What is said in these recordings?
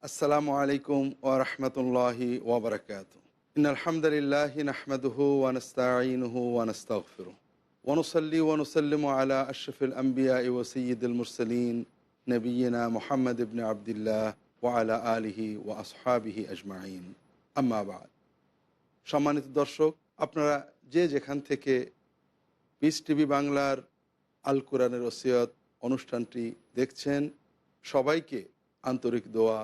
আসসালামু আলাইকুম ওয়া রাহমাতুল্লাহি ওয়া বারাকাতুহু। ইন্নাল হামদালিল্লাহি নাহমাদুহু ওয়া নাস্তাঈনুহু ওয়া নাস্তাগফিরুহ ওয়া নুসাল্লি ওয়া নুসাল্লিমু আলা আশরাফিল আমবিয়াই ওয়া সাইয়্যিদিল মুরসালিন নবিয়্যিনা মুহাম্মদ ইবনে আবদুল্লাহ ওয়া আলা আলিহি ওয়া আসহাবিহি আজমাইন। আম্মা বা'দ। সম্মানিত দর্শক, আপনারা যে যেখান থেকে পিস টিভি বাংলার আল কোরআনের ওসিয়ত অনুষ্ঠানটি দেখছেন, সবাইকে আন্তরিক দোয়া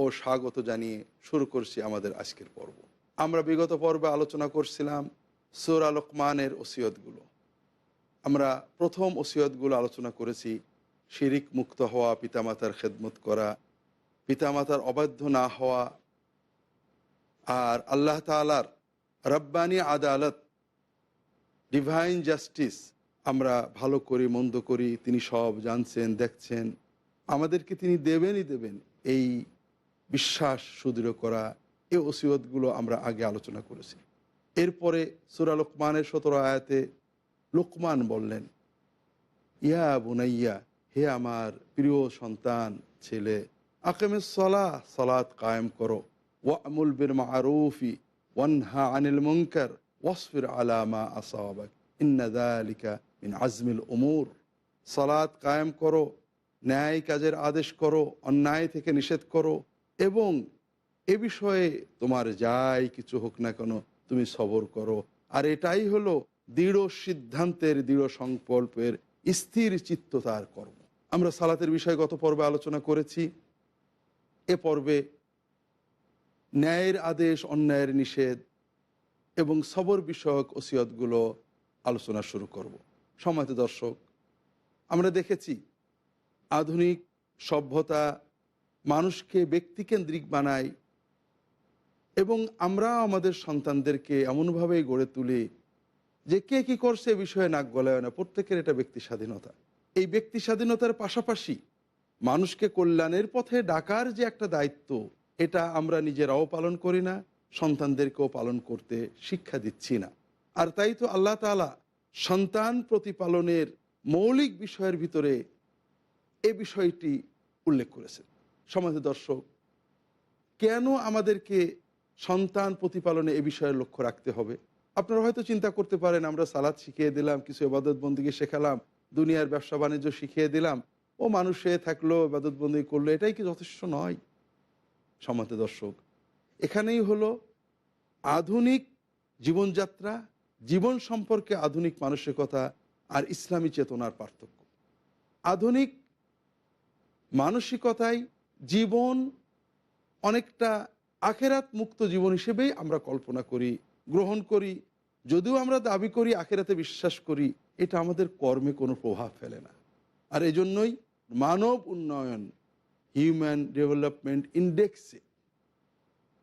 ও স্বাগত জানিয়ে শুরু করছি আমাদের আজকের পর্ব। আমরা বিগত পর্বে আলোচনা করছিলাম সূরা লোকমানের ওসিয়তগুলো। আমরা প্রথম ওসিয়তগুলো আলোচনা করেছি শিরিক মুক্ত হওয়া, পিতামাতার খেদমত করা, পিতামাতার অবাধ্য না হওয়া, আর আল্লাহ তাআলার রব্বানি আদালত, ডিভাইন জাস্টিস, আমরা ভালো করি মন্দ করি তিনি সব জানছেন, দেখছেন, আমাদেরকে তিনি দেবেনই দেবেন, এই বিশ্বাস সুদৃঢ় করা, এই ওসিয়তগুলো আমরা আগে আলোচনা করেছি। এরপরে সূরা লোকমানের 17 আয়াতে লোকমান বললেন, ইয়া বুনাইয়া, হে আমার প্রিয় সন্তান ছেলে, আকিমিস সালাহ, সালাত কায়েম করো, ওয়া'মুর বিল মা'রুফি ওয়ানহা আনিল মুনকার ওয়াসবির আলা মা আসাবাক ইন্না যালিকা মিন আজমিল উমুর। সালাত কায়েম করো, ন্যায় কাজের আদেশ করো, অন্যায় থেকে নিষেধ করো, এবং এ বিষয়ে তোমার যাই কিছু হোক না কেন তুমি সবর করো। আর এটাই হলো দৃঢ় সিদ্ধান্তের, দৃঢ় সংকল্পের, স্থির চিত্ততার কর্ম। আমরা সালাতের বিষয়ে গত পর্বে আলোচনা করেছি। এ পর্বে ন্যায়ের আদেশ, অন্যায়ের নিষেধ এবং সবর বিষয়ক ওসিয়তগুলো আলোচনা শুরু করব। সম্মানিত দর্শক, আমরা দেখেছি আধুনিক সভ্যতা মানুষকে ব্যক্তিকেন্দ্রিক বানায় এবং আমরা আমাদের সন্তানদেরকে এমনভাবে গড়ে তুলি যে কে কী করছে এ বিষয়ে নাক গলায় না, প্রত্যেকের এটা ব্যক্তি স্বাধীনতা। এই ব্যক্তি স্বাধীনতার পাশাপাশি মানুষকে কল্যাণের পথে ডাকার যে একটা দায়িত্ব, এটা আমরা নিজেরাও পালন করি না, সন্তানদেরকেও পালন করতে শিক্ষা দিচ্ছি না। আর তাই তো আল্লাহ তাআলা সন্তান প্রতিপালনের মৌলিক বিষয়ের ভিতরে এ বিষয়টি উল্লেখ করেছেন। সম্মানিত দর্শক, কেন আমাদেরকে সন্তান প্রতিপালনে এ বিষয়ে লক্ষ্য রাখতে হবে? আপনারা হয়তো চিন্তা করতে পারেন, আমরা সালাত শিখিয়ে দিলাম, কিছু ইবাদত বন্দেগী শেখালাম, দুনিয়ার ব্যবসা বাণিজ্য শিখিয়ে দিলাম, ও মানুষে থাকলো, ইবাদত বন্দেগী করলো, এটাই কি যথেষ্ট নয়? সম্মানিত দর্শক, এখানেই হলো আধুনিক জীবনযাত্রা, জীবন সম্পর্কে আধুনিক মানসিকতা আর ইসলামী চেতনার পার্থক্য। আধুনিক মানসিকতায় জীবন অনেকটা আখেরাত মুক্ত জীবন হিসেবেই আমরা কল্পনা করি, গ্রহণ করি। যদিও আমরা দাবি করি আখেরাতে বিশ্বাস করি, এটা আমাদের কর্মে কোনো প্রভাব ফেলে না। আর এজন্যই মানব উন্নয়ন, হিউম্যান ডেভেলপমেন্ট ইন্ডেক্সে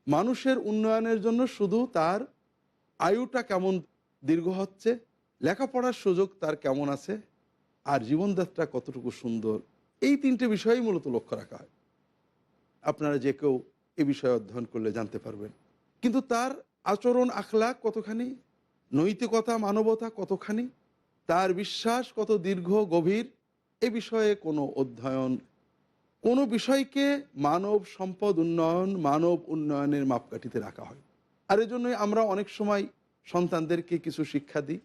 মানুষের উন্নয়নের জন্য শুধু তার আয়ুটা কেমন দীর্ঘ হচ্ছে, লেখাপড়ার সুযোগ তার কেমন আছে, আর জীবনযাত্রা কতটুকু সুন্দর, এই তিনটে বিষয়ই মূলত লক্ষ্য রাখা হয়। আপনারা যে কেউ এ বিষয়ে অধ্যয়ন করলে জানতে পারবেন। কিন্তু তার আচরণ আখলাক কতখানি, নৈতিকতা মানবতা কতখানি, তার বিশ্বাস কত দীর্ঘ গভীর, এ বিষয়ে কোনো অধ্যয়ন, কোনো বিষয়কে মানব সম্পদ উন্নয়ন, মানব উন্নয়নের মাপকাঠিতে রাখা হয়। আর এজন্যই আমরা অনেক সময় সন্তানদেরকে কিছু শিক্ষা দিই,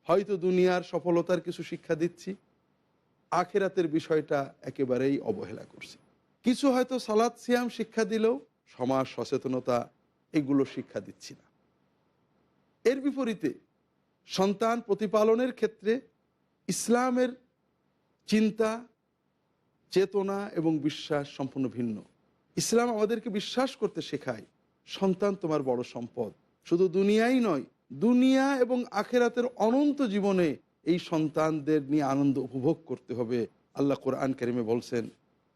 হয়তো দুনিয়ার সফলতার কিছু শিক্ষা দিচ্ছি, আখেরাতের বিষয়টা একেবারেই অবহেলা করছি। কিছু হয়তো সালাত সিয়াম শিক্ষা দিলেও সমাজ সচেতনতা এগুলো শিক্ষা দিচ্ছি না। এর বিপরীতে সন্তান প্রতিপালনের ক্ষেত্রে ইসলামের চিন্তা, চেতনা এবং বিশ্বাস সম্পূর্ণ ভিন্ন। ইসলাম আমাদেরকে বিশ্বাস করতে শেখায় সন্তান তোমার বড় সম্পদ, শুধু দুনিয়াই নয়, দুনিয়া এবং আখেরাতের অনন্ত জীবনে এই সন্তানদের নিয়ে আনন্দ উপভোগ করতে হবে। আল্লাহ কোরআন কারিমে বলছেন,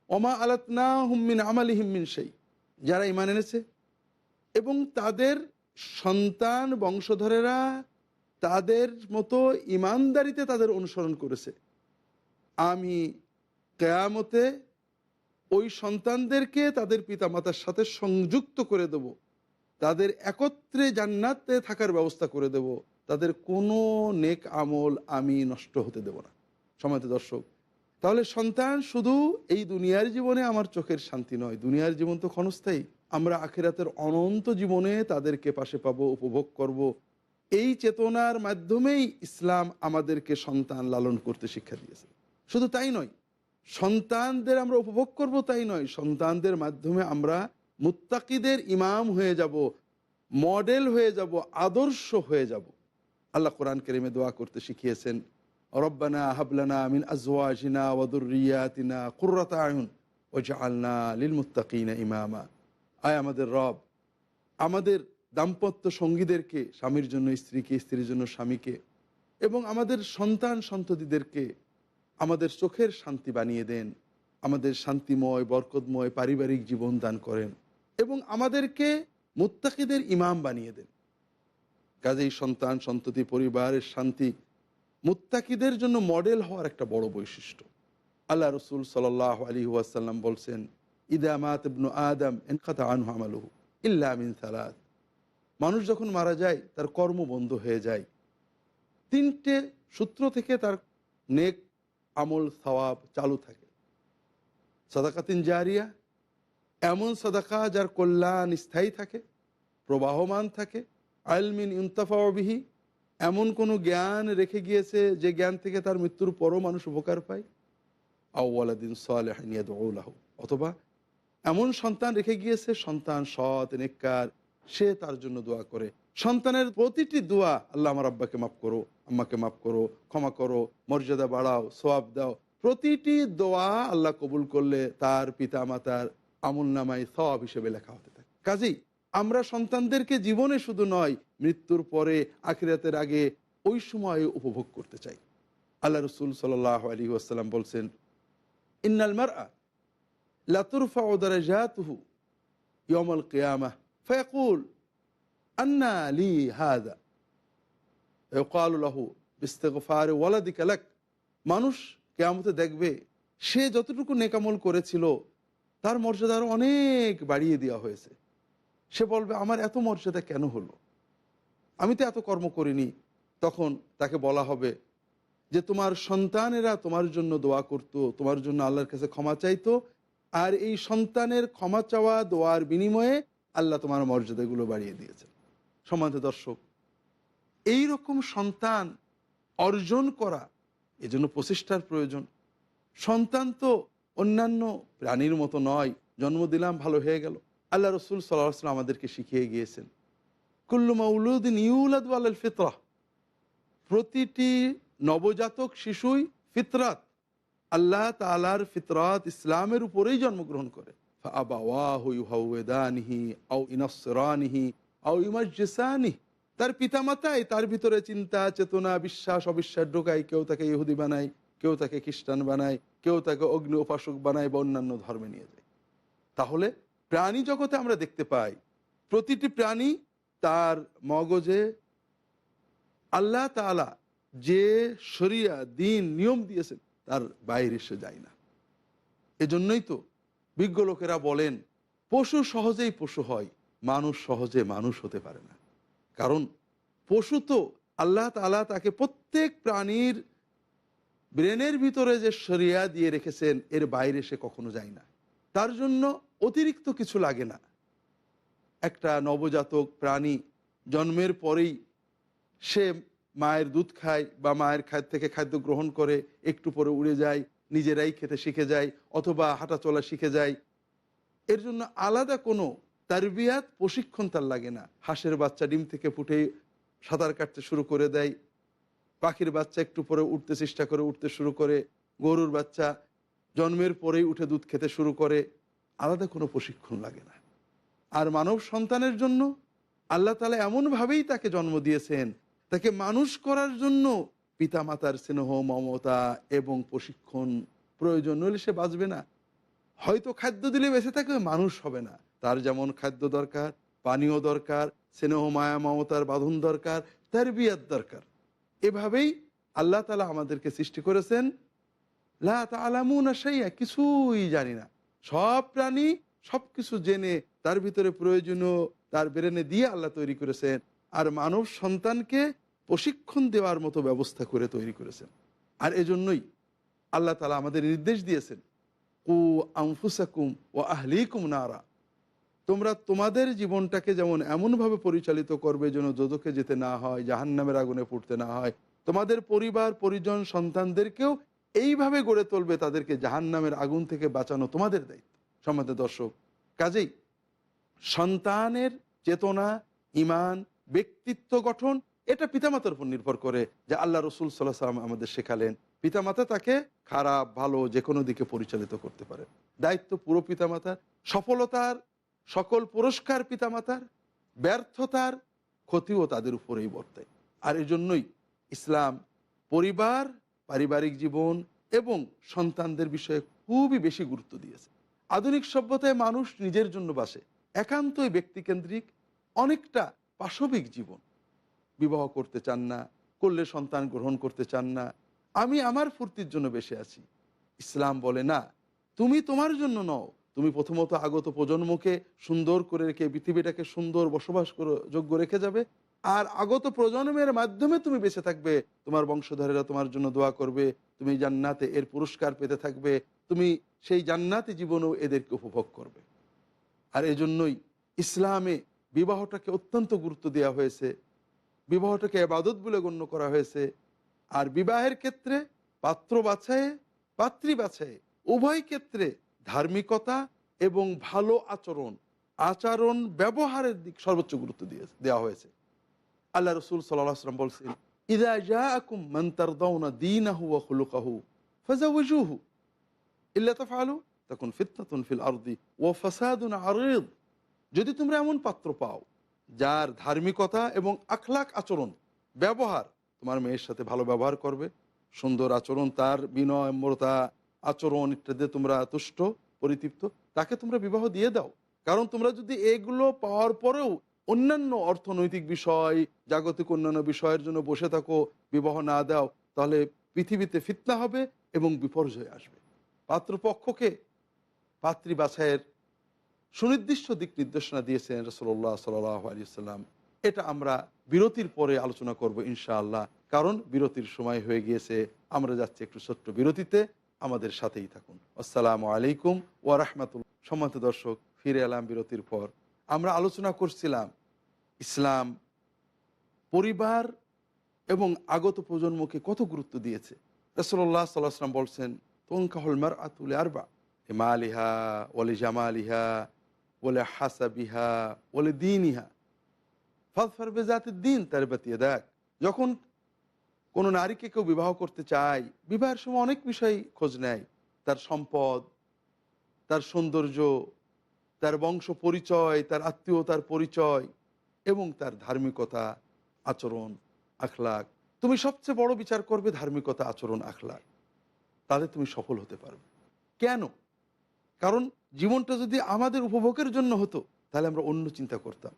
ওমা আলাতনাহুম মিন আমালিহিম মিন শাই, যারা ঈমান এনেছে এবং তাদের সন্তান বংশধরেরা তাদের মতো ঈমানদারিতে তাদের অনুসরণ করেছে, আমি কিয়ামতে ওই সন্তানদেরকে তাদের পিতামাতার সাথে সংযুক্ত করে দেব, তাদের একত্রে জান্নাতে থাকার ব্যবস্থা করে দেব, তাদের কোনো নেক আমল আমি নষ্ট হতে দেব না। সম্মানিত দর্শক, তাহলে সন্তান শুধু এই দুনিয়ার জীবনে আমার চোখের শান্তি নয়, দুনিয়ার জীবন তো ক্ষণস্থায়ী, আমরা আখিরাতের অনন্ত জীবনে তাদেরকে পাশে পাবো, উপভোগ করব। এই চেতনার মাধ্যমেই ইসলাম আমাদেরকে সন্তান লালন করতে শিক্ষা দিয়েছে। শুধু তাই নয়, সন্তানদের আমরা উপভোগ করব তাই নয়, সন্তানদের মাধ্যমে আমরা মুত্তাকিদের ইমাম হয়ে যাব, মডেল হয়ে যাব, আদর্শ হয়ে যাব। আল্লাহ কোরআন কারীমে দোয়া করতে শিখিয়েছেন, রব্বানা হাবলানা মিন আজওয়াজিনা ওয়া যুররিয়াতিনা কুররাতা আয়ুন ওয়াজআলনা লিল মুত্তাকিনা ইমামা। আয় আমাদের রব, আমাদের দাম্পত্য সঙ্গীদেরকে, স্বামীর জন্য স্ত্রীকে, স্ত্রীর জন্য স্বামীকে, এবং আমাদের সন্তান সন্ততিদেরকে আমাদের চোখের শান্তি বানিয়ে দেন, আমাদের শান্তিময় বরকতময় পারিবারিক জীবন দান করেন, এবং আমাদেরকে মুত্তাকিদের ইমাম বানিয়ে দেন। কাজেই সন্তান সন্ততি পরিবারের শান্তি মুত্তাকিদের জন্য মডেল হওয়ার একটা বড় বৈশিষ্ট্য। আল্লাহ রসুল সাল্লাল্লাহু আলাইহি ওয়াসাল্লাম বলছেন, ইদা মাত ইবনু আদম ইনকাতা আনহু আমালুহু ইল্লা মিন সালাত। মানুষ যখন মারা যায় তার কর্ম বন্ধ হয়ে যায়, তিনটে সূত্র থেকে তার নেক আমল সওয়াব চালু থাকে। সাদাকাতিন জারিয়া, এমন সাদাকা যার কল্যাণ স্থায়ী থাকে, প্রবাহমান থাকে। আলমিন ইউনতাফাউ বিহি, এমন কোনো জ্ঞান রেখে গিয়েছে যে জ্ঞান থেকে তার মৃত্যুর পরও মানুষ উপকার পায়। আও ওয়ালাদিন সালিহিন ইয়াদউ লাহু, অথবা এমন সন্তান রেখে গিয়েছে, সন্তান সৎ নেককার, সে তার জন্য দোয়া করে। সন্তানের প্রতিটি দোয়া, আল্লাহ আমার আব্বাকে মাফ করো, আম্মাকে মাফ করো, ক্ষমা করো, মর্যাদা বাড়াও, সওয়াব দাও, প্রতিটি দোয়া আল্লাহ কবুল করলে তার পিতা মাতার আমল নামায় সওয়াব হিসেবে লেখা হতে থাকে। কাজেই আমরা সন্তানদেরকে জীবনে শুধু নয়, মৃত্যুর পরে, আখিরাতের আগে, ওই সময়ে উপভোগ করতে চাই। আল্লাহ রসুল সাল্লাল্লাহু আলাইহি ওয়াসাল্লাম বলছেন, ইন্নাল মারআ লা তুরফাউ দারাজাতুহু ইয়াউমাল কিয়ামাহ ফায়াকুল আন্না লি হাযা ইয়াকালু লাহু বিইস্তিগফারি ওয়ালাদিকা লাক। মানুষ কিয়ামতে দেখবে সে যতটুকু নেকামল করেছিল তার মর্যাদা আরো অনেক বাড়িয়ে দেওয়া হয়েছে। সে বলবে, আমার এত মর্যাদা কেন হলো, আমি তো এত কর্ম করিনি। তখন তাকে বলা হবে যে তোমার সন্তানেরা তোমার জন্য দোয়া করত, তোমার জন্য আল্লাহর কাছে ক্ষমা চাইতো, আর এই সন্তানের ক্ষমা চাওয়া দোয়ার বিনিময়ে আল্লাহ তোমার মর্যাদাগুলো বাড়িয়ে দিয়েছেন। সম্মানিত দর্শক, এই রকম সন্তান অর্জন করা, এজন্য প্রচেষ্টার প্রয়োজন। সন্তান তো অন্যান্য প্রাণীর মতো নয়, জন্ম দিলাম ভালো হয়ে গেল। আল্লাহ রসুল সাল্লাল্লাহু আলাইহি ওয়াসাল্লাম আমাদেরকে শিখিয়ে গিয়েছেন, কুল্লু মাউলুদিন ইউলাদু আলাল ফিতরাহ, প্রতিটি নবজাতক শিশুই ফিতরাত, আল্লাহ তাআলার ফিতরাত ইসলামের উপরেই জন্মগ্রহণ করে। ফাআবাওয়াহু ইউহাউদানিহি আও ইনাসরানিহি আও ইউমাজ্জিসানিহি, তার পিতামাতাই তার ভিতরে চিন্তা চেতনা বিশ্বাস অবিশ্বাস ঢোকায়। কেউ তাকে ইহুদি বানায়, কেউ তাকে খ্রিস্টান বানায়, কেউ তাকে অগ্নি উপাসক বানায় বা অন্যান্য ধর্মে নিয়ে যায়। তাহলে প্রাণী জগতে আমরা দেখতে পাই প্রতিটি প্রাণী তার মগজে আল্লাহ তাআলা যে শরিয়া দিন নিয়ম দিয়েছেন তার বাইরে সে যায় না। এজন্যই তো বিজ্ঞ লোকেরা বলেন, পশু সহজেই পশু হয়, মানুষ সহজে মানুষ হতে পারে না। কারণ পশু তো আল্লাহ তাআলা তাকে প্রত্যেক প্রাণীর ব্রেনের ভিতরে যে শরিয়া দিয়ে রেখেছেন এর বাইরে সে কখনো যায় না, তার জন্য অতিরিক্ত কিছু লাগে না। একটা নবজাতক প্রাণী জন্মের পরেই সে মায়ের দুধ খায় বা মায়ের থেকে খাদ্য গ্রহণ করে, একটু পরে উড়ে যায়, নিজেরাই খেতে শিখে যায়, অথবা হাঁটা চলা শিখে যায়। এর জন্য আলাদা কোনো তারবিয়াত প্রশিক্ষণ তার লাগে না। হাঁসের বাচ্চা ডিম থেকে ফুটে সাঁতার কাটতে শুরু করে দেয়, পাখির বাচ্চা একটু পরে উঠতে চেষ্টা করে, উঠতে শুরু করে, গরুর বাচ্চা জন্মের পরেই উঠে দুধ খেতে শুরু করে, আলাদা কোনো প্রশিক্ষণ লাগে না। আর মানব সন্তানের জন্য আল্লাহ তাআলা এমনভাবেই তাকে জন্ম দিয়েছেন, তাকে মানুষ করার জন্য পিতা মাতার স্নেহ মমতা এবং প্রশিক্ষণ প্রয়োজন, নইলে সে বাঁচবে না। হয়তো খাদ্য দিলে বেঁচে থাকবে, মানুষ হবে না। তার যেমন খাদ্য দরকার, পানীয় দরকার, স্নেহ মায়া মমতার বাঁধন দরকার, তারবিয়াত দরকার। এভাবেই আল্লাহ তাআলা আমাদেরকে সৃষ্টি করেছেন। লা তা'লামুনা শাইআ, কিছুই জানি না। সব প্রাণী সব কিছু জেনে তার ভিতরে প্রয়োজনীয় তার ব্রেনে দিয়ে আল্লাহ তৈরি করেছেন, আর মানব সন্তানকে প্রশিক্ষণ দেওয়ার মতো ব্যবস্থা করে তৈরি করেছেন। আর এজন্যই আল্লাহ তাআলা আমাদের নির্দেশ দিয়েছেন, কু আনফুসাকুম ওয়া আহলিকুম নারা, তোমরা তোমাদের জীবনটাকে যেমন এমনভাবে পরিচালিত করবে যেন দোজখে যেতে না হয়, জাহান্নামের আগুনে পুড়তে না হয়, তোমাদের পরিবার পরিজন সন্তানদেরকেও এইভাবে গড়ে তুলবে, তাদেরকে জাহান্নামের আগুন থেকে বাঁচানো তোমাদের দায়িত্ব। সম্মানিত দর্শক, কাজেই সন্তানের চেতনা, ইমান, ব্যক্তিত্ব গঠন এটা পিতামাতার উপর নির্ভর করে, যে আল্লাহ রসুল সাল্লাহ সাল্লাম আমাদের শেখালেন পিতামাতা তাকে খারাপ ভালো যে কোনো দিকে পরিচালিত করতে পারে। দায়িত্ব পুরো পিতামাতার। সফলতার সকল পুরস্কার পিতামাতার, ব্যর্থতার ক্ষতিও তাদের উপরেই বর্তায়। আর এজন্যই ইসলাম পরিবার, পারিবারিক জীবন এবং সন্তানদের বিষয়ে খুবই বেশি গুরুত্ব দিয়েছে। আধুনিক সভ্যতায় মানুষ নিজের জন্য বাসে, একান্তই ব্যক্তিকেন্দ্রিক, অনেকটা পাশবিক জীবন। বিবাহ করতে চান না, করলে সন্তান গ্রহণ করতে চান না, আমি আমার ফুর্তির জন্য বেঁচে আছি। ইসলাম বলে না, তুমি তোমার জন্য নও, তুমি প্রথমত আগত প্রজন্মকে সুন্দর করে রেখে পৃথিবীটাকে সুন্দর বসবাস করে যোগ্য রেখে যাবে, আর আগত প্রজন্মের মাধ্যমে তুমি বেঁচে থাকবে, তোমার বংশধরেরা তোমার জন্য দোয়া করবে, তুমি জান্নাতে এর পুরস্কার পেতে থাকবে, তুমি সেই জান্নাতি জীবনেও এদেরকে উপভোগ করবে। আর এজন্যই ইসলামে বিবাহটাকে অত্যন্ত গুরুত্ব দেওয়া হয়েছে, বিবাহটাকে ইবাদত বলে গণ্য করা হয়েছে। আর বিবাহের ক্ষেত্রে পাত্র বাছায়ে, পাত্রী বাছায়ে উভয় ক্ষেত্রে ধার্মিকতা এবং ভালো আচরণ, আচরণ ব্যবহারের দিক সর্বোচ্চ গুরুত্ব দেওয়া হয়েছে। আল্লাহ রসুল সাল্লাল্লাহু আলাইহি ওয়াসাল্লাম বলছেন, ইযা জাআকুম মান তারদাউনা দীনাহু ওয়া খুলুকাহু ফাযাওয়িজুহু ইল্লা তাফআলু তাকুন ফিতনাতুন ফিল আরদি ওয়া ফাসাদুন আরিদ। যদি তোমরা এমন পাত্র পাও যার ধার্মিকতা এবং আখলাক আচরণ ব্যবহার, তোমার মেয়ের সাথে ভালো ব্যবহার করবে, সুন্দর আচরণ, তার বিনম্রতা আচরণ ইত্যাদি তোমরা তুষ্ট পরিতৃপ্ত, তাকে তোমরা বিবাহ দিয়ে দাও। কারণ তোমরা যদি এগুলো পাওয়ার পরেও অন্যান্য অর্থনৈতিক বিষয়, জাগতিক অন্যান্য বিষয়ের জন্য বসে থাকো, বিবাহ না দাও, তাহলে পৃথিবীতে ফিতনা হবে এবং বিপর্যয় আসবে। পাত্রপক্ষকে পাত্রী বাছাইয়ের সুনির্দিষ্ট দিক নির্দেশনা দিয়েছেন রাসূলুল্লাহ সাল্লাল্লাহু আলাইহি ওয়াসাল্লাম। এটা আমরা বিরতির পরে আলোচনা করব ইনশাআল্লাহ, কারণ বিরতির সময় হয়ে গিয়েছে। আমরা যাচ্ছি একটু ছোট্ট বিরতিতে, আমাদের সাথেই থাকুন। আসসালামু আলাইকুম ওয়া রাহমাতুল্লাহ। সম্মানিত দর্শক, ফিরে এলাম বিরতির পর। আমরা আলোচনা করছিলাম ইসলাম পরিবার এবং আগত প্রজন্মকে কত গুরুত্ব দিয়েছে। রাসূলুল্লাহ সাল্লাল্লাহু আলাইহি ওয়াসাল্লাম বলছেন, তুনকাহুল মারআতু লিআরবা, লিমালিহা ওয়া লিজামালিহা ওয়া লিহাসাবিহা ওয়া লিদীনিহা ফাযফার বিযাতিদ-দ্বীন তারবাত ইয়াদাক। যখন কোনো নারীকে কেউ বিবাহ করতে চায়, বিবাহের সময় অনেক বিষয় খোঁজ নেয়, তার সম্পদ, তার সৌন্দর্য, তার বংশ পরিচয়, তার আত্মীয়তার পরিচয় এবং তার ধার্মিকতা, আচরণ, আখলাক। তুমি সবচেয়ে বড় বিচার করবে ধার্মিকতা, আচরণ, আখলাক, তাহলে তুমি সফল হতে পারবে। কেন? কারণ জীবনটা যদি আমাদের উপভোগের জন্য হতো তাহলে আমরা অন্য চিন্তা করতাম,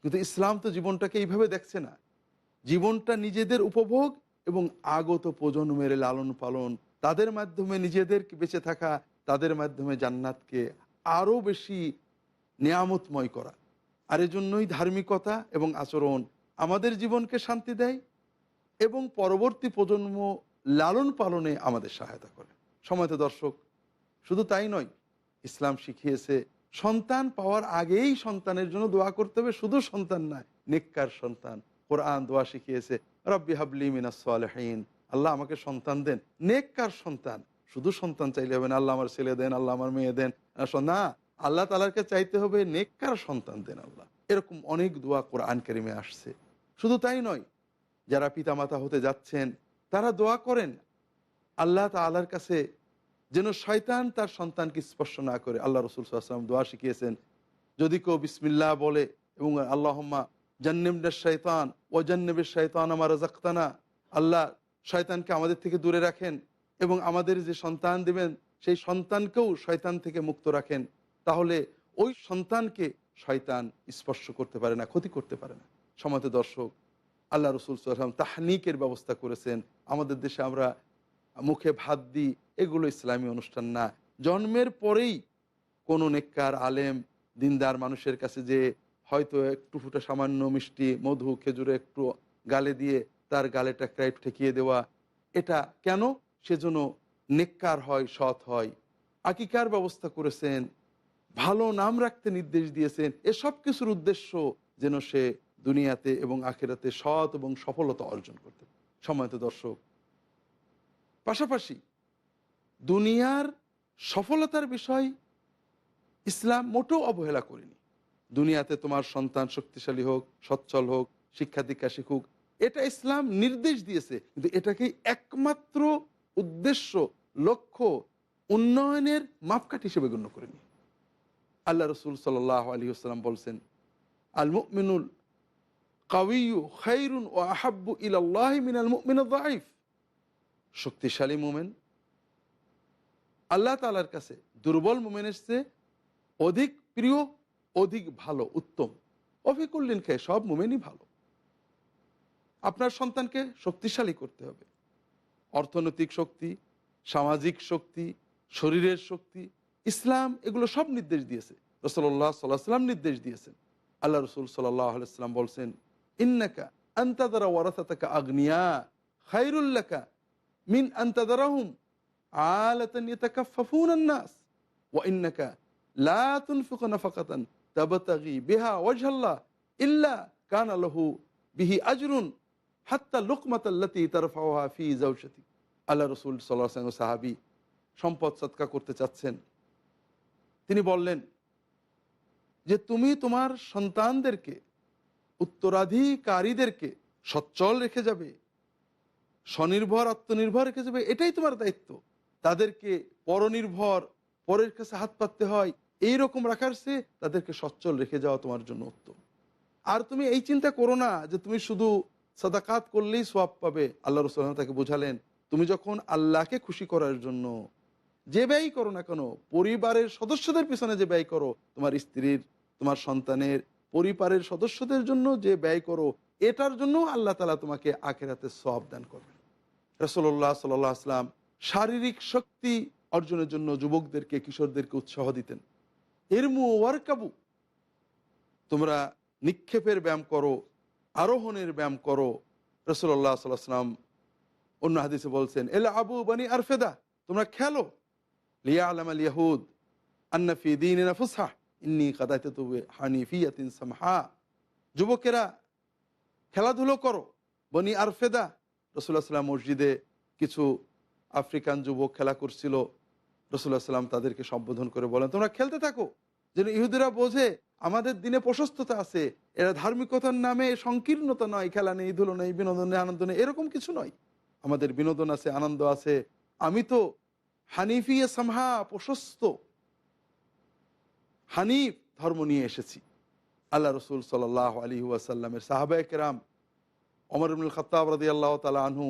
কিন্তু ইসলাম তো জীবনটাকে এইভাবে দেখছে না। জীবনটা নিজেদের উপভোগ এবং আগত প্রজন্মের লালন পালন, তাদের মাধ্যমে নিজেদের বেঁচে থাকা, তাদের মাধ্যমে জান্নাতকে আরও বেশি নেয়ামতময় করা। আর এজন্যই ধার্মিকতা এবং আচরণ আমাদের জীবনকে শান্তি দেয় এবং পরবর্তী প্রজন্ম লালন পালনে আমাদের সহায়তা করে। সম্মানিত দর্শক, শুধু তাই নয়, ইসলাম শিখিয়েছে সন্তান পাওয়ার আগেই সন্তানের জন্য দোয়া করতে হবে। শুধু সন্তান নয়, নেককার সন্তান। কোরআন দোয়া শিখিয়েছে, রব্বি হাবলি মিনাস সালিহিন, আল্লাহ আমাকে সন্তান দেন, নেককার সন্তান। শুধু সন্তান চাইলে হবে না, আল্লাহ আমার ছেলে দেন, আল্লাহ আমার মেয়ে দেন, না, আল্লাহ তাআলাকে চাইতে হবে নেককার সন্তান দেন আল্লাহ। এরকম অনেক দোয়া কোরআন কারিমে আসছে। শুধু তাই নয়, যারা পিতামাতা হতে যাচ্ছেন তারা দোয়া করেন আল্লাহ তাআলার কাছে যেন শয়তান তার সন্তানকে স্পর্শ না করে। আল্লাহ রাসূল সাল্লাল্লাহু আলাইহি ওয়াসাল্লাম দোয়া শিখিয়েছেন, যদি কেউ বিসমিল্লাহ বলে এবং আল্লাহুম্মা জান্নিবনাশ শাইতান ওয়া জান্নিবিশ শাইতানা মা রাযাকতানা, আল্লাহ শয়তানকে আমাদের থেকে দূরে রাখেন এবং আমাদের যে সন্তান দিবেন সেই সন্তানকেও শয়তান থেকে মুক্ত রাখেন, তাহলে ওই সন্তানকে শয়তান স্পর্শ করতে পারে না, ক্ষতি করতে পারে না। সম্মানিত দর্শক, আল্লাহ রাসূল সাল্লাল্লাহু আলাইহি ওয়াসাল্লাম তাহনিকের ব্যবস্থা করেছেন। আমাদের দেশে আমরা মুখে ভাত দিই, এগুলো ইসলামী অনুষ্ঠান না। জন্মের পরেই কোনো নেককার আলেম দিনদার মানুষের কাছে যে হয়তো একটু ফুটা সামান্য মিষ্টি মধু খেজুরে একটু গালে দিয়ে তার গালেটা একটু ঠেকিয়ে দেওয়া, এটা কেন? সেজন্য নেককার হয়, সৎ হয়, আকিকার ব্যবস্থা করেছেন, ভালো নাম রাখতে নির্দেশ দিয়েছেন। এসব কিছুর উদ্দেশ্য যেন সে দুনিয়াতে এবং আখিরাতে সৎ এবং সফলতা অর্জন করতে পারে। সম্মানিত দর্শক, পাশাপাশি দুনিয়ার সফলতার বিষয় ইসলাম মোটেও অবহেলা করেনি। দুনিয়াতে তোমার সন্তান শক্তিশালী হোক, সচ্ছল হোক, শিক্ষা দীক্ষা শিখুক, এটা ইসলাম নির্দেশ দিয়েছে, কিন্তু এটাকে একমাত্র উদ্দেশ্য, লক্ষ্য, উন্নয়নের মাপকাঠি হিসেবে গণ্য করেনি। আল্লাহ রসুল সাল্লাল্লাহু আলাইহি ওয়াসাল্লাম বলছেন, আল মুমিনুল কাউইয়্যু খায়রুন ওয়া আহাব্বু ইলাল্লাহি মিনাল মুমিনিদ যায়িফ। শক্তিশালী মুমিন আল্লাহ তাআলার কাছে দুর্বল মুমিনের চেয়ে অধিক প্রিয়, অধিক ভালো, উত্তম। অফিকুল্লিন খায়, সব মুমিনই ভালো। আপনার সন্তানকে শক্তিশালী করতে হবে। অর্থনৈতিক শক্তি, সামাজিক শক্তি, শরীরের শক্তি, ইসলাম এগুলো সব নির্দেশ দিয়েছে। রাসূলুল্লাহ সাল্লাল্লাহু আলাইহি ওয়াসাল্লাম নির্দেশ দিয়েছেন। আল্লাহ রসুল সাল্লাল্লাহু আলাইহি ওয়াসাল্লাম বলছেন, ইন্নাকা আনতাদারা ওয়ারাসাতাকা আগনিয়া খায়রুল লাকা মিন আনতাদারাহুম আলাতান ইয়াতাকাফফুনা আন-নাস ওয়া ইন্নাকা লা তুনফিকু নাফাকাতান তাবতাগি বিহা ওয়াজহাল্লাহ ইল্লা কানা লাহু বিহি আজরুন হাত্তা লুকমাতাল্লাতী তারফাউহা ফি জাওজাতিক। আল্লাহ রসুল সাল্লাল্লাহু আলাইহি ওয়াসাল্লাম সাহাবী সম্পদ সদকা করতে চাচ্ছেন। তিনি বললেন যে তুমি তোমার সন্তানদেরকে, উত্তরাধিকারীদেরকে সচ্ছল রেখে যাবে, স্বনির্ভর আত্মনির্ভর রেখে যাবে, এটাই তোমার দায়িত্ব। তাদেরকে পরনির্ভর, পরের কাছে হাত পাততে হয় এইরকম রাখার চেয়ে তাদেরকে সচ্ছল রেখে যাওয়া তোমার জন্য উত্তম। আর তুমি এই চিন্তা করো না যে তুমি শুধু সাদাকাত করলেই সওয়াব পাবে। আল্লাহ রাসূল তাকে বোঝালেন, তুমি যখন আল্লাহকে খুশি করার জন্য যে ব্যয় করো না কেন, পরিবারের সদস্যদের পিছনে যে ব্যয় করো, তোমার স্ত্রীর, তোমার সন্তানের, পরিবারের সদস্যদের জন্য যে ব্যয় করো, এটার জন্য আল্লাহ তাআলা তোমাকে আখিরাতে সওয়াব দান করবেন। রাসূলুল্লাহ সাল্লাল্লাহু আলাইহি ওয়াসাল্লাম শারীরিক শক্তি অর্জনের জন্য যুবকদেরকে, কিশোরদেরকে উৎসাহ দিতেন। ইরমু ওয়ারকাবু, তোমরা নিক্ষেপের ব্যায়াম করো, আরোহণের ব্যায়াম করো। রাসূলুল্লাহ সাল্লাল্লাহু আলাইহি ওয়াসাল্লাম অন্য হাদিসে বলছেন, এল আবু বানি আরফেদা, তোমরা খেলো। লিয়ালাম আল ইয়াহুদ আন্না ফি দীনিনা ফুসহা ইন্নী কাদাইতু হানিফিয়াতিন সামহা। যুবকেরা খেলাধুলো করো। বনি আরফেদা, রাসূলুল্লাহ সাল্লাল্লাহু আলাইহি ওয়াসাল্লাম মসজিদে কিছু আফ্রিকান যুবক খেলা করছিল। রাসূলুল্লাহ সাল্লাল্লাহু আলাইহি ওয়াসাল্লাম তাদেরকে সম্বোধন করে বলেন, তোমরা খেলতে থাকো, যেন ইহুদিরা বোঝে আমাদের দিনে প্রশস্ততা আছে, এরা ধার্মিকতার নামে সংকীর্ণতা নয়, খেলা নেই, ধুলো নেই, বিনোদন নেই, আনন্দ নেই, এরকম কিছু নয়। আমাদের বিনোদন আছে, আনন্দ আছে। আমি তো হানিফিয়ে সামহা, প্রশস্ত হানিফ ধর্ম নিয়ে এসেছি। আল্লাহ রসুল সাল্লাল্লাহু আলাইহি ওয়াসাল্লামের সাহাবায়ে কেরাম ওমর ইবনুল খাত্তাব রাদিয়াল্লাহু তাআলা আনহু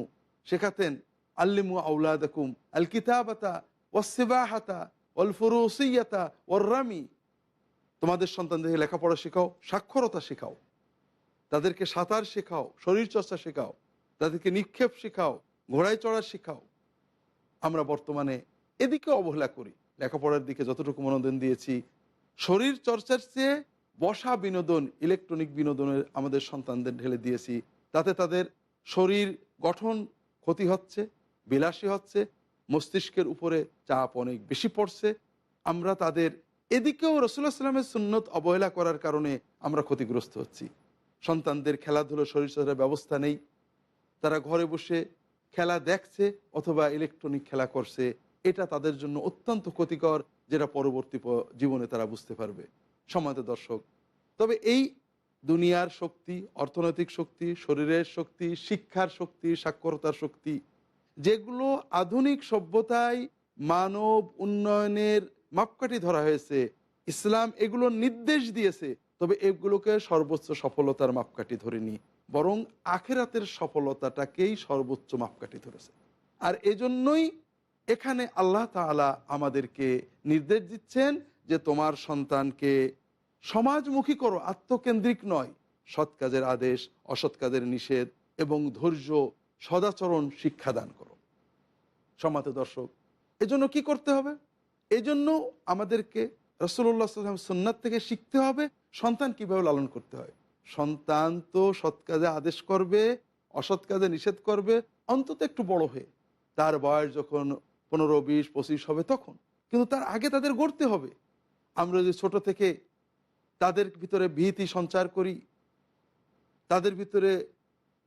শেখাতেন, আল্লিমু আওলাদাকুম আল কিতাবাতা ওয়াস সিবাহাতা ওয়াল ফুরুসিয়াতা ওয়ার রামি। তোমাদের সন্তানদের লেখাপড়া শেখাও, সাক্ষরতা শেখাও, তাদেরকে সাঁতার শেখাও, শরীরচর্চা শেখাও, তাদেরকে নিক্ষেপ শেখাও, ঘোড়ায় চড়া শেখাও। আমরা বর্তমানে এদিকে অবহেলা করি। লেখাপড়ার দিকে যতটুকু মনোযোগ দিয়েছি, শরীর চর্চার চেয়ে বসা বিনোদন, ইলেকট্রনিক বিনোদনের আমাদের সন্তানদের ঢেলে দিয়েছি। তাতে তাদের শরীর গঠন ক্ষতি হচ্ছে, বিলাসী হচ্ছে, মস্তিষ্কের উপরে চাপ অনেক বেশি পড়ছে। আমরা তাদের এদিকেও রাসূলুল্লাহ সাল্লাল্লাহু আলাইহি ওয়াসাল্লামের সুন্নত অবহেলা করার কারণে আমরা ক্ষতিগ্রস্ত হচ্ছি। সন্তানদের খেলাধুলো, শরীরচর্চার ব্যবস্থা নেই। তারা ঘরে বসে খেলা দেখছে অথবা ইলেকট্রনিক খেলা করছে। এটা তাদের জন্য অত্যন্ত ক্ষতিকর, যেটা পরবর্তী জীবনে তারা বুঝতে পারবে। সম্মানিত দর্শক, তবে এই দুনিয়ার শক্তি, অর্থনৈতিক শক্তি, শরীরের শক্তি, শিক্ষার শক্তি, সাক্ষরতার শক্তি, যেগুলো আধুনিক সভ্যতায় মানব উন্নয়নের মাপকাঠি ধরা হয়েছে, ইসলাম এগুলো নির্দেশ দিয়েছে, তবে এগুলোকে সর্বোচ্চ সফলতার মাপকাঠি ধরেনি, বরং আখিরাতের সফলতাটাকেই সর্বোচ্চ মাপকাঠি ধরেছে। আর এজন্যই এখানে আল্লাহ তাআলা আমাদেরকে নির্দেশ দিচ্ছেন যে তোমার সন্তানকে সমাজমুখী করো, আত্মকেন্দ্রিক নয়। সৎ কাজের আদেশ, অসৎ কাজের নিষেধ এবং ধৈর্য, সদাচরণ শিক্ষাদান করো। সম্মানিত দর্শক, এজন্য কি করতে হবে? এজন্য আমাদেরকে রাসূলুল্লাহ সাল্লাল্লাহু আলাইহি ওয়াসাল্লাম সুন্নাত থেকে শিখতে হবে সন্তান কিভাবে লালন করতে হয়। সন্তান তো সৎ কাজে আদেশ করবে, অসৎ কাজে নিষেধ করবে অন্তত একটু বড় হয়ে। তার বয়স যখন 15, 20, 25 হবে তখন। কিন্তু তার আগে তাদের গড়তে হবে। আমরা যদি ছোট থেকে তাদের ভিতরে ভীতি সঞ্চার করি, তাদের ভিতরে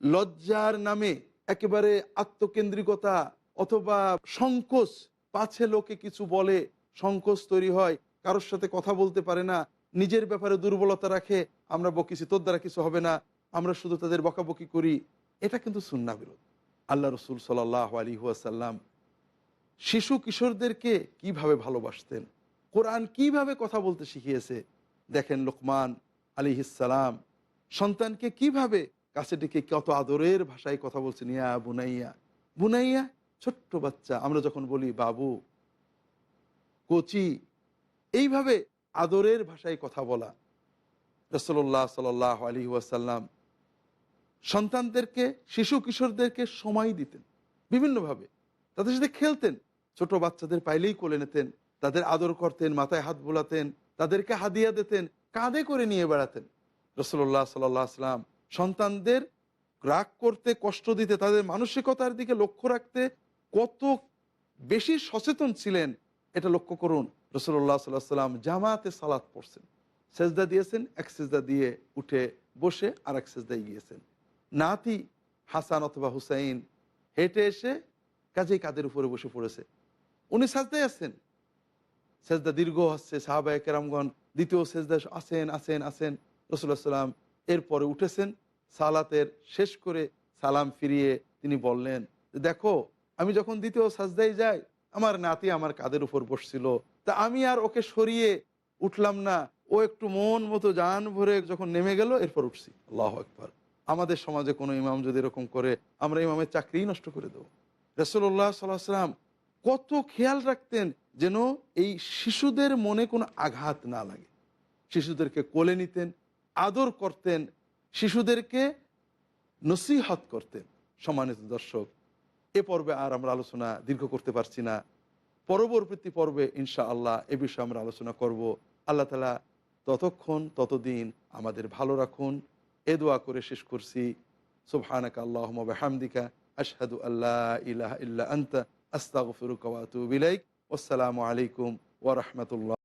লজ্জার নামে একেবারে আত্মকেন্দ্রিকতা অথবা সংকোচ, পাছে লোকে কিছু বলে সংকোচ তৈরি হয়, কারোর সাথে কথা বলতে পারে না, নিজের ব্যাপারে দুর্বলতা রাখে, আমরা বকিছি তোর দ্বারা কিছু হবে না, আমরা শুধু তাদের বকাবকি করি, এটা কিন্তু সুন্নাহ বিরোধ। আল্লাহ রসুল সাল্লাল্লাহু আলাইহি ওয়াসাল্লাম শিশু কিশোরদেরকে কিভাবে ভালোবাসতেন, কোরআন কিভাবে কথা বলতে শিখিয়েছে। দেখেন লোকমান আলাইহিসসালাম সন্তানকে কিভাবে কাছে ডেকে কত আদরের ভাষায় কথা বলছেন, ইয়া বুনাইয়া। বুনাইয়া ছোট্ট বাচ্চা, আমরা যখন বলি বাবু, কোচি, এইভাবে আদরের ভাষায় কথা বলা। রাসূলুল্লাহ সাল্লাল্লাহু আলাইহি ওয়াসাল্লাম সন্তানদেরকে, শিশু কিশোরদেরকে সময় দিতেন বিভিন্নভাবে, তাদের সাথে খেলতেন, ছোট বাচ্চাদের পাইলেই কোলে নিতেন, তাদের আদর করতেন, মাথায় হাত বোলাতেন, তাদেরকে হাদিয়া দিতেন, কাঁধে করে নিয়ে বেড়াতেন। রাসূলুল্লাহ সাল্লাল্লাহু আলাইহি ওয়াসাল্লাম সন্তানদের রাগ করতে, কষ্ট দিতে, তাদের মানসিকতার দিকে লক্ষ্য রাখতে কত বেশি সচেতন ছিলেন এটা লক্ষ্য করুন। রাসূলুল্লাহ সাল্লাল্লাহু আলাইহি ওয়াসাল্লাম জামাতে সালাত পড়ছেন, সেজদা দিয়েছেন, এক সেজদা দিয়ে উঠে বসে আর এক সেজদায় গিয়েছেন। নাতি হাসান অথবা হুসাইন হেঁটে এসে কাজেই কাদের উপরে বসে পড়েছে, উনি সাজদায় আছেন, সেজদা দীর্ঘ হচ্ছে, সাহাবায়ে কেরামগণ দ্বিতীয় সেজদায় আসেন আসেন আসেন, রাসূলুল্লাহ সাল্লাম এরপরে উঠেছেন, সালাতের শেষ করে সালাম ফিরিয়ে তিনি বললেন, দেখো আমি যখন দ্বিতীয় সাজদায় যাই আমার নাতি আমার কাঁধের উপর বসছিল, তা আমি আর ওকে সরিয়ে উঠলাম না, ও একটু মন মতো জান ভরে যখন নেমে গেল এরপর উঠছি। আল্লাহু আকবার। আমাদের সমাজে কোনো ইমাম যদি এরকম করে, আমরা ইমামের চাকরিই নষ্ট করে দেবো। রাসূলুল্লাহ সাল্লাল্লাহু আলাইহি ওয়াসাল্লাম কত খেয়াল রাখতেন যেন এই শিশুদের মনে কোনো আঘাত না লাগে। শিশুদেরকে কোলে নিতেন, আদর করতেন, শিশুদেরকে নসিহত করতেন। সম্মানিত দর্শক, এ পর্বে আর আমরা আলোচনা দীর্ঘ করতে পারছি না, পরবর্তী পর্বে ইনশাআল্লাহ এ বিষয়ে আমরা আলোচনা করব। আল্লাহ তাআলা ততদিন আমাদের ভালো রাখুন, এ দোয়া করে শেষ করছি। সুবহানাকা আল্লাহুম্মা ওয়া বিহামদিকা আশহাদু আল্লা ইলাহা ইল্লা আনতা আস্তাগফিরুকা ওয়া আতুবু ইলাইক। আসসালামু আলাইকুম ওয়া রাহমাতুল্লাহ।